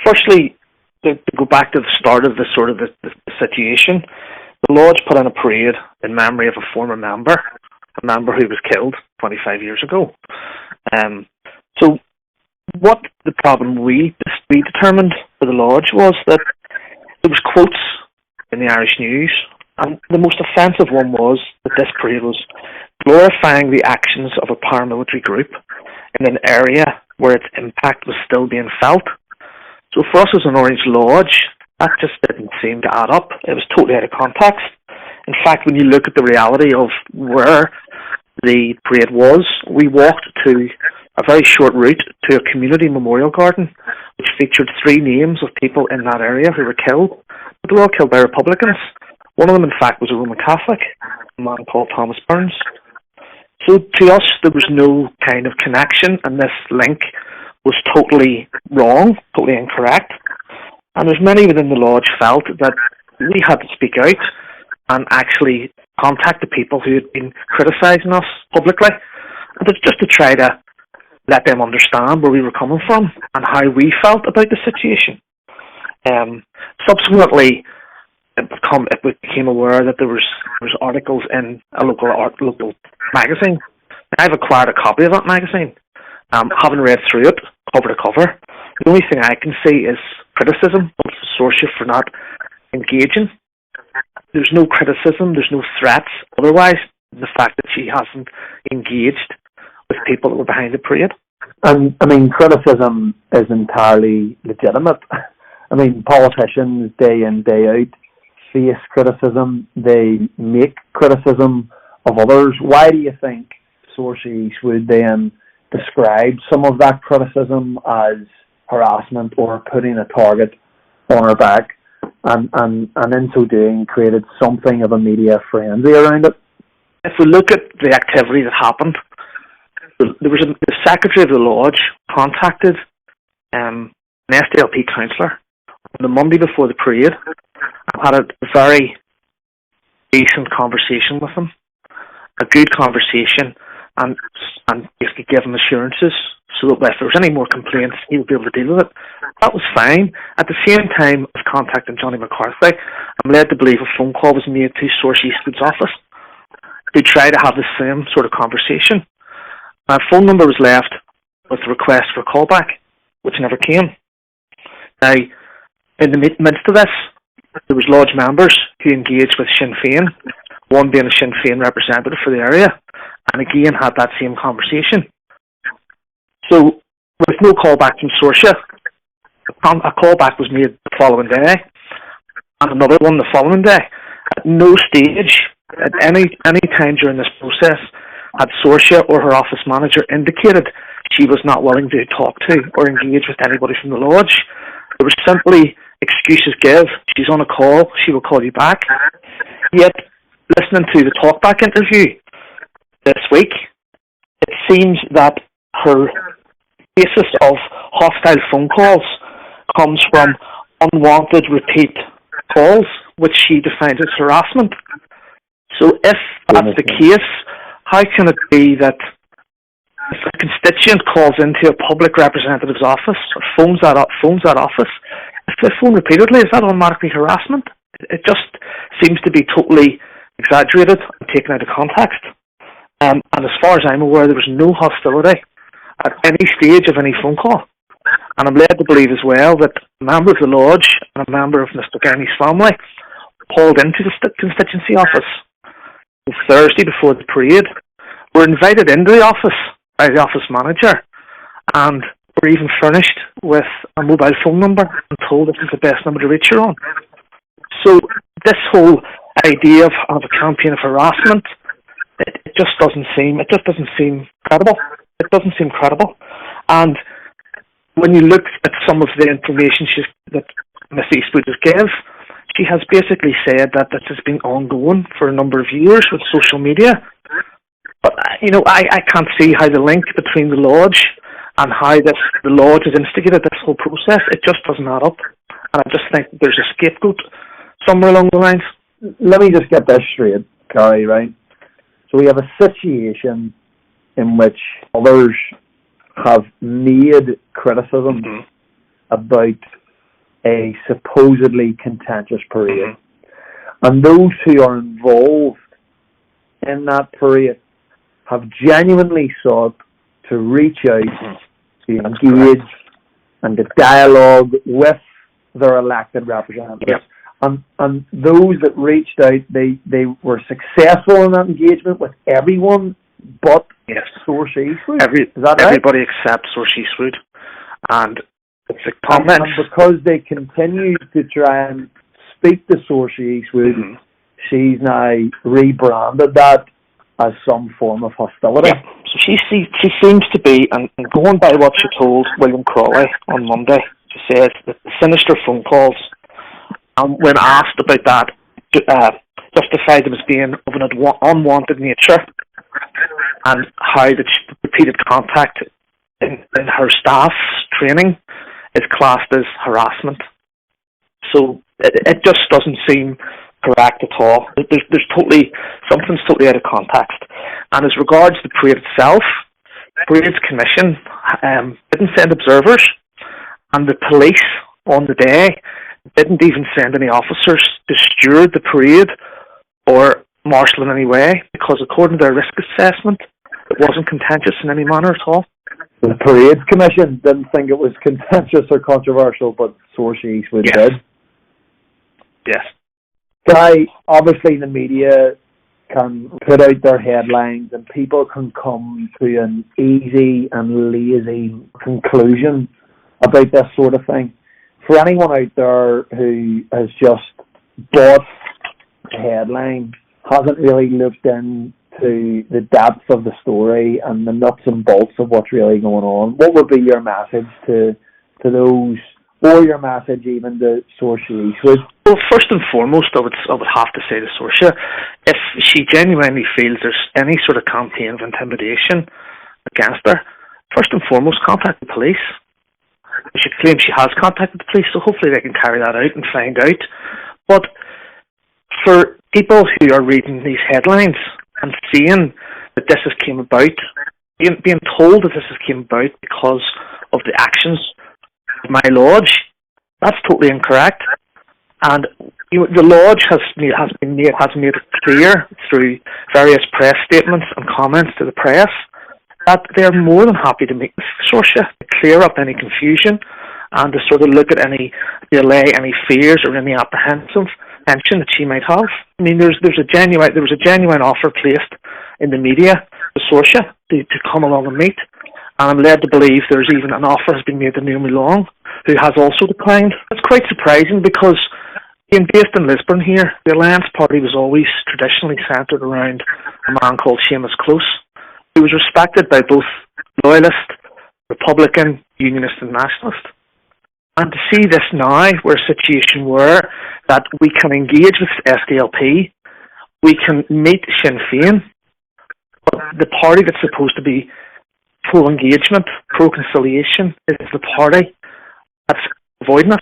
firstly, to go back to the start of the situation, the Lodge put on a parade in memory of a former member, a member who was killed 25 years ago. So what the problem we determined for the Lodge was that there was quotes in the Irish News, and the most offensive one was that this parade was glorifying the actions of a paramilitary group in an area where its impact was still being felt. So for us as an Orange Lodge, that just didn't seem to add up. It was totally out of context. In fact, when you look at the reality of where the parade was, we walked to a very short route to a community memorial garden, which featured 3 names of people in that area who were killed. But they were all killed by Republicans. One of them, in fact, was a Roman Catholic, a man called Thomas Burns. So to us, there was no kind of connection, and this link was totally wrong, totally incorrect. And as many within the Lodge felt that we had to speak out and actually contact the people who had been criticising us publicly, and just to try to let them understand where we were coming from and how we felt about the situation. Subsequently, it became aware that there was articles in a local magazine. I've acquired a copy of that magazine. Having read through it, cover to cover, the only thing I can see is criticism of Sorcha for not engaging. There's no criticism, there's no threats otherwise, the fact that she hasn't engaged with people that were behind the parade. And I mean, criticism is entirely legitimate. I mean, politicians day in, day out face criticism. They make criticism of others. Why do you think Sorcha Eastwood then described some of that criticism as harassment or putting a target on her back, and in so doing created something of a media frenzy around it? If we look at the activity that happened, there was the secretary of the Lodge contacted an SDLP councillor on the Monday before the parade and had a very decent conversation with him, a good conversation, and basically gave him assurances so that if there was any more complaints, he would be able to deal with it. That was fine. At the same time as contacting Johnny McCarthy, I'm led to believe a phone call was made to Sorcha Eastwood's office to try to have the same sort of conversation. My phone number was left with a request for a callback, which never came. Now, in the midst of this, there was Lodge members who engaged with Sinn Féin, one being a Sinn Féin representative for the area, and again had that same conversation. So, with no callback from Sorcha, a callback was made the following day, and another one the following day. At no stage, at any time during this process, had Sorcha or her office manager indicated she was not willing to talk to or engage with anybody from the Lodge. There was simply excuses give. She's on a call, she will call you back. Yet, listening to the talkback interview this week, it seems that her basis of hostile phone calls comes from unwanted repeat calls, which she defines as harassment. So if that's the case, how can it be that if a constituent calls into a public representative's office or phones that office, if they phone repeatedly, is that automatically harassment? It just seems to be totally exaggerated and taken out of context. And as far as I'm aware, there was no hostility at any stage of any phone call. And I'm led to believe as well that a member of the Lodge and a member of Mr. Gurney's family called into the constituency office on Thursday before the parade, were invited into the office by the office manager, and were even furnished with a mobile phone number and told this is the best number to reach her on. So this whole idea of a campaign of harassment, it just doesn't seem credible. It doesn't seem credible. And when you look at some of the information that Miss Eastwood has given, she has basically said that this has been ongoing for a number of years with social media. But, I can't see how the link between the Lodge and how the Lodge has instigated this whole process, it just doesn't add up. And I just think there's a scapegoat somewhere along the lines. Let me just get this straight, Carrie, right? So we have a situation in which others have made criticism about a supposedly contentious parade. Mm-hmm. And those who are involved in that parade have genuinely sought to reach out, to engage, and to dialogue with their elected representatives. Yep. And those that reached out, they were successful in that engagement with everyone but Sorcha Eastwood. Is that right? Everybody except Sorcha Eastwood. And it's a comment. And because they continue to try and speak to Sorcha Eastwood, she's now rebranded that as some form of hostility. Yeah. So she seems to be, and going by what she told William Crawley on Monday, she says that the sinister phone calls, when asked about that, justified them as being of an unwanted nature, and how the repeated contact in her staff's training is classed as harassment. So it just doesn't seem correct at all. Something's totally out of context. And as regards the parade itself, the parade's commission didn't send observers, and the police on the day didn't even send any officers to steward the parade or marshal in any way, because according to their risk assessment, it wasn't contentious in any manner at all. The Parades Commission didn't think it was contentious or controversial, but Sorcha Eastwood did. Yes. Guy, obviously the media can put out their headlines and people can come to an easy and lazy conclusion about this sort of thing. For anyone out there who has just bought the headline, hasn't really looked into the depth of the story and the nuts and bolts of what's really going on, what would be your message to those, or your message even to Sorcha Eastwood? Well, first and foremost, I would have to say to Sorcha, if she genuinely feels there's any sort of campaign of intimidation against her, first and foremost, contact the police. She claims she has contacted the police, so hopefully they can carry that out and find out. But for people who are reading these headlines and seeing that this has came about, being told that this has came about because of the actions of my lodge, that's totally incorrect. And the lodge has made it clear through various press statements and comments to the press that they're more than happy to meet with Sorcha, to clear up any confusion and to sort of look at to allay any fears or any apprehension that she might have. I mean, there was a genuine offer placed in the media to Sorcha to come along and meet, and I'm led to believe there's even an offer has been made to Naomi Long, who has also declined. It's quite surprising because being based in Lisburn here, the Alliance Party was always traditionally centred around a man called Seamus Close, who was respected by both Loyalist, Republican, Unionist and Nationalist. And to see this now, where a situation where that we can engage with SDLP, we can meet Sinn Féin, but the party that's supposed to be pro-engagement, pro-conciliation, is the party that's avoiding us,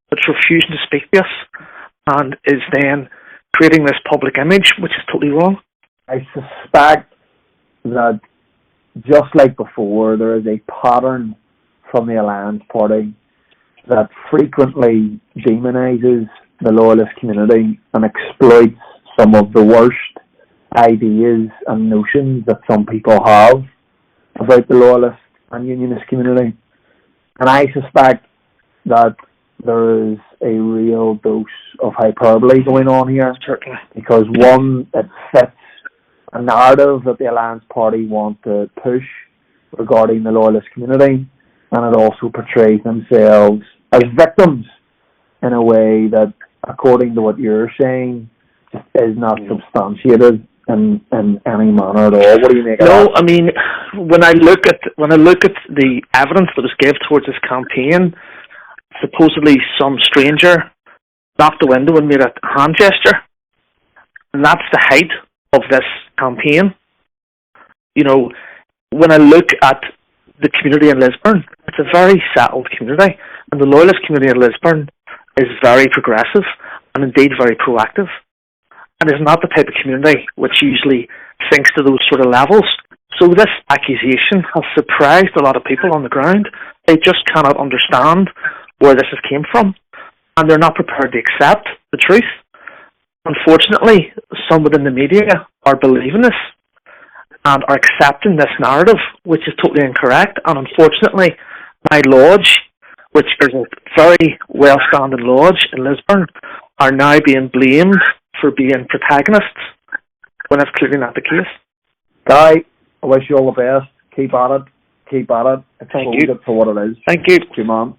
that's refusing to speak to us, and is then creating this public image, which is totally wrong. I suspect that, just like before, there is a pattern from the Alliance Party that frequently demonises the Loyalist community and exploits some of the worst ideas and notions that some people have about the Loyalist and Unionist community. And I suspect that there is a real dose of hyperbole going on here. Certainly. Because one, it fits a narrative that the Alliance Party want to push regarding the Loyalist community, and it also portrays themselves as victims in a way that, according to what you're saying, just is not substantiated in any manner at all. What do you make of that? No, I mean, when I look at the evidence that was given towards this campaign, supposedly some stranger knocked the window and made a hand gesture, and that's the height of this campaign. You know, when I look at the community in Lisburn, it's a very settled community, and the Loyalist community in Lisburn is very progressive and indeed very proactive, and is not the type of community which usually sinks to those sort of levels. So this accusation has surprised a lot of people on the ground. They just cannot understand where this has came from. and they're not prepared to accept the truth. Unfortunately, some within the media are believing this and are accepting this narrative, which is totally incorrect. And unfortunately, my lodge, which is a very well-standing lodge in Lisburn, are now being blamed for being protagonists when that's clearly not the case. Guy, I wish you all the best. Keep at it. Keep at it. Thank you. It for what it is. Thank you. Good man.